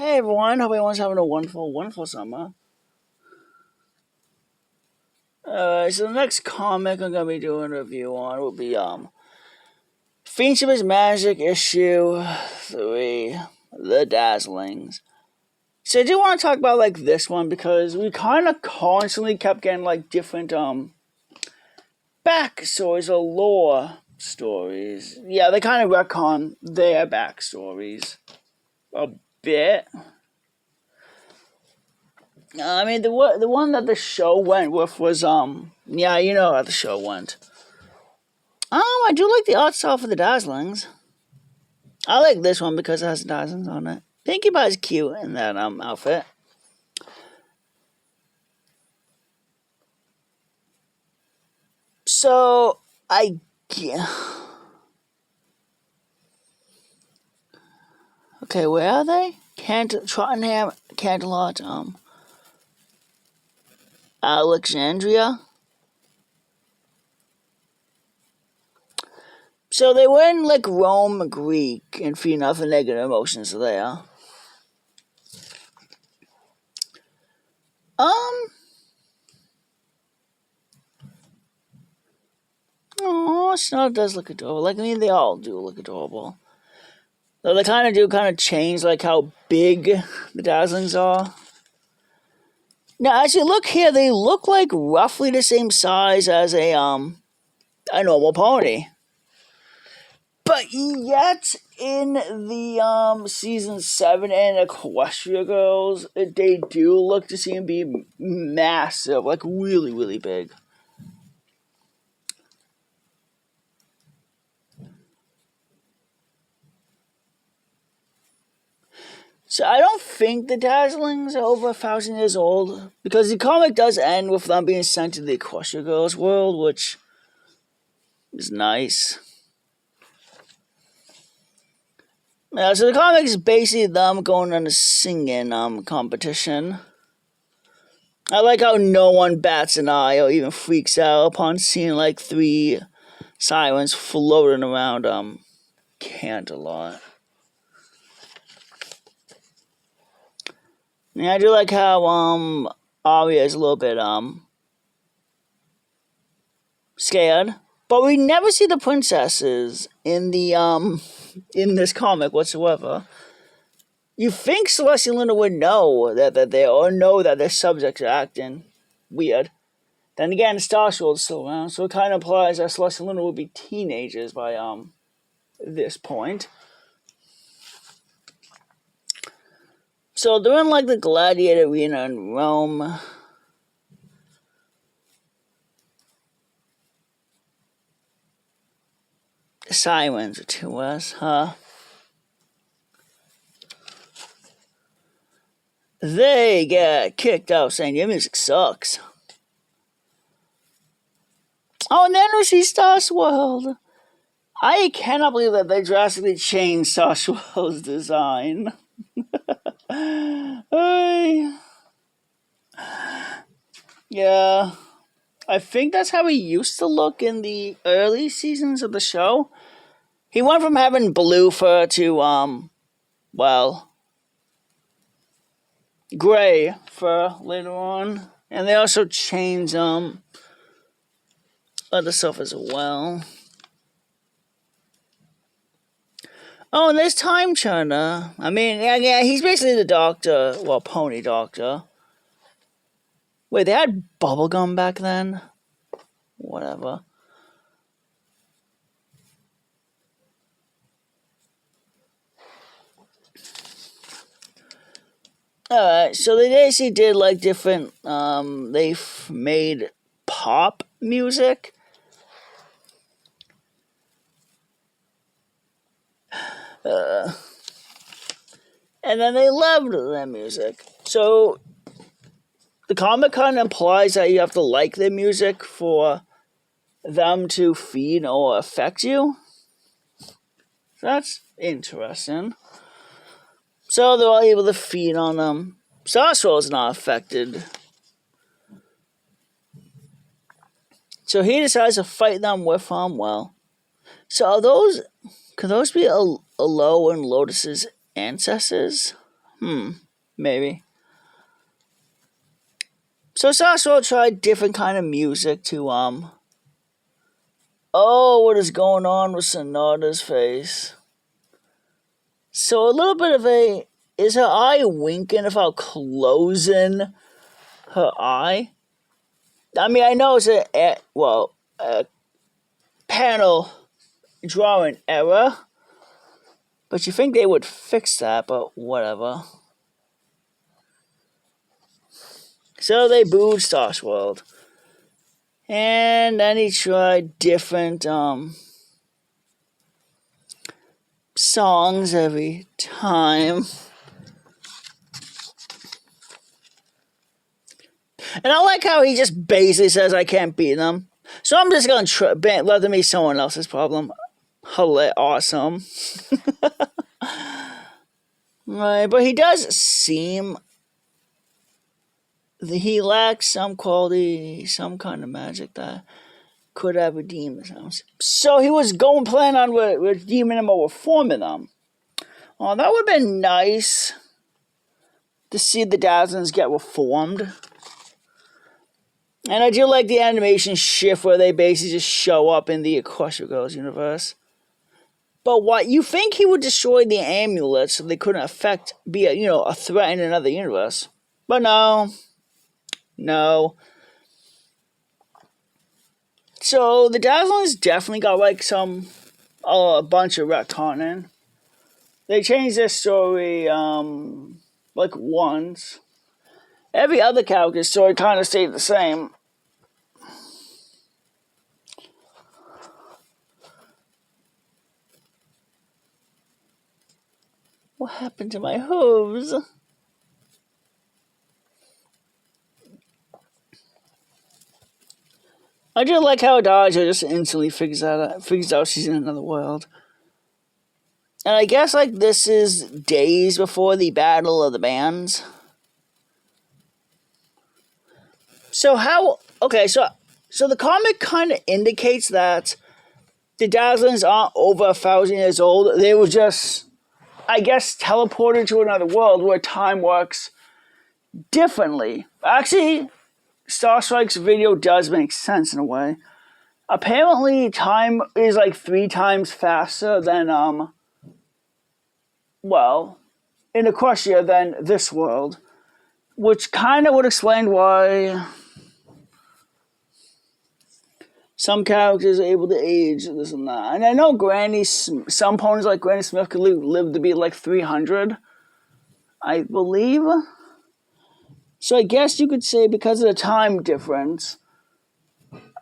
Hey everyone, hope everyone's having a wonderful summer. So the next comic I'm gonna be doing a review on will be Fiendship is Magic issue 3, The Dazzlings. So I do want to talk about like this one because we kind of constantly kept getting like different backstories or lore stories. Yeah, they kind of retcon their backstories a bit. I mean, the one that the show went with was yeah, you know how the show went. I do like the art style for the Dazzlings. I like this one because it has Dazzlings on it. Pinkie Pie's cute in that outfit. So I yeah. Okay, where are they? Tottenham, Canterlot, Alexandria. So they were in like Rome, Greek, and feeding off the negative emotions there. Um, oh, Snow does look adorable. Like, I mean, they all do look adorable. Though they kind of change, like, how big the Dazzlings are. Now, as you look here, they look like roughly the same size as a normal pony. But yet, in the, Season 7 and Equestria Girls, they do look to seem to be massive, like, really, really big. So I don't think the Dazzlings are over 1,000 years old, because the comic does end with them being sent to the Equestria Girls world, which is nice. Yeah, so the comic is basically them going on a singing competition. I like how no one bats an eye or even freaks out upon seeing like 3 sirens floating around Canterlot. Yeah, I do like how Arya is a little bit scared. But we never see the princesses in the in this comic whatsoever. You think Celestial Luna would know that they or know that their subjects are acting weird. Then again, Star Sword's still around, so it kind of implies that Celestial Luna would be teenagers by this point. So they're in like the gladiator arena in Rome. The sirens are to us, huh? They get kicked out saying your music sucks. Oh, and then we see Star Swirl. I cannot believe that they drastically changed Star Swirl's design. Yeah, I think that's how he used to look in the early seasons of the show. He went from having blue fur to well, gray fur later on, and they also changed other stuff as well. Oh, and there's Time Turner. I mean, yeah, he's basically the doctor, well, pony doctor. Wait, they had bubblegum back then? Whatever. Alright, so they basically did like different, they made pop music. And then they loved their music. So the comic kind of implies that you have to like their music for them to feed or affect you. That's interesting. So they're all able to feed on them. Star Swirl's not affected. So he decides to fight them with well. So could those be Alo and Lotus's ancestors? Maybe. So Sasha tried different kind of music to Oh, what is going on with Sonata's face? So a little bit of a is her eye winking without closing her eye? I mean, I know it's a panel drawing error, but you think they would fix that, but whatever. So they booed Star's World. And then he tried different songs every time. And I like how he just basically says, I can't beat them. So I'm just going to let them be someone else's problem. Awesome. Right, but he does seem that he lacks some quality, some kind of magic that could have redeemed him. So he was planning on redeeming him or reforming them. Well, that would have been nice to see the Dazzlings get reformed. And I do like the animation shift where they basically just show up in the Equestria Girls universe. But what you think he would destroy the amulet so they couldn't be a threat in another universe? But no. So the Dazzlings definitely got like a bunch of retconning. They changed their story like once. Every other character's story kind of stayed the same. What happened to my hooves? I do like how Dodger just instantly figures out she's in another world. And I guess like this is days before the Battle of the Bands. So the comic kind of indicates that the Dazzlings aren't over 1,000 years old. They were just, I guess, teleported to another world where time works differently. Actually, Starstrike's video does make sense in a way. Apparently, time is like 3 times faster than, in Equestria than this world. Which kind of would explain why some characters are able to age this and that. And I know some ponies like Granny Smith could live to be like 300, I believe. So I guess you could say because of the time difference,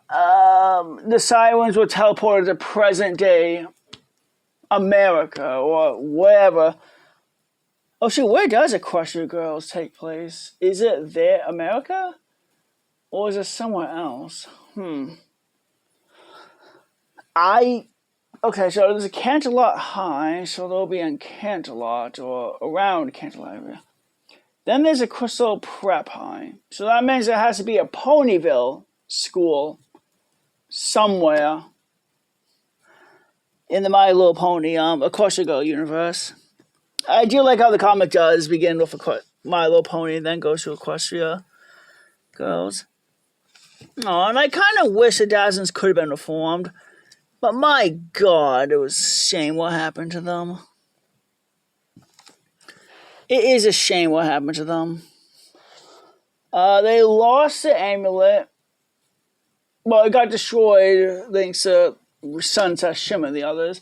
the Sirens were teleported to present day America or wherever. Oh shoot, where does Equestria Girls take place? Is it there, America? Or is it somewhere else? So there's a Canterlot High, so they'll be in Canterlot or around Canterlot area. Then there's a Crystal Prep High. So that means there has to be a Ponyville school somewhere in the My Little Pony Equestria Girl universe. I do like how the comic does begin with My Little Pony and then goes to Equestria Girls. Oh, and I kind of wish the Dazzlings could have been reformed. But my God, it was a shame what happened to them. It is a shame what happened to them. They lost the amulet. Well, it got destroyed thanks to Sunset Shimmer and the others.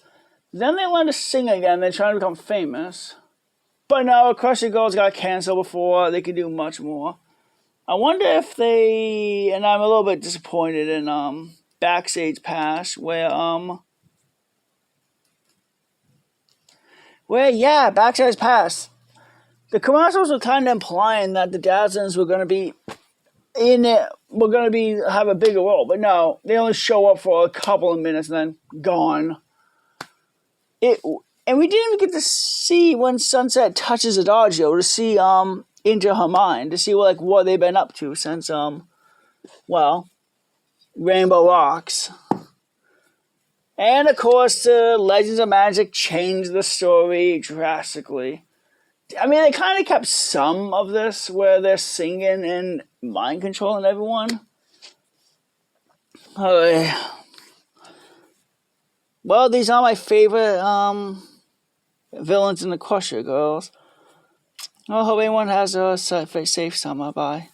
Then they learned to sing again. They're trying to become famous. But no, Equestria Girls got canceled before. They could do much more. I wonder if and I'm a little bit disappointed in Backstage Pass, Backstage Pass. The commercials were kind of implying that the Dazzlings were going to be in it, have a bigger role, but no, they only show up for a couple of minutes and then gone. And we didn't even get to see when Sunset touches Adagio to see into her mind, to see what they've been up to since Rainbow Rocks. And of course, Legends of Magic changed the story drastically. I mean, they kind of kept some of this where they're singing and mind controlling everyone. Well, these are my favorite villains in the Equestria, girls. I hope everyone has a safe summer. Bye.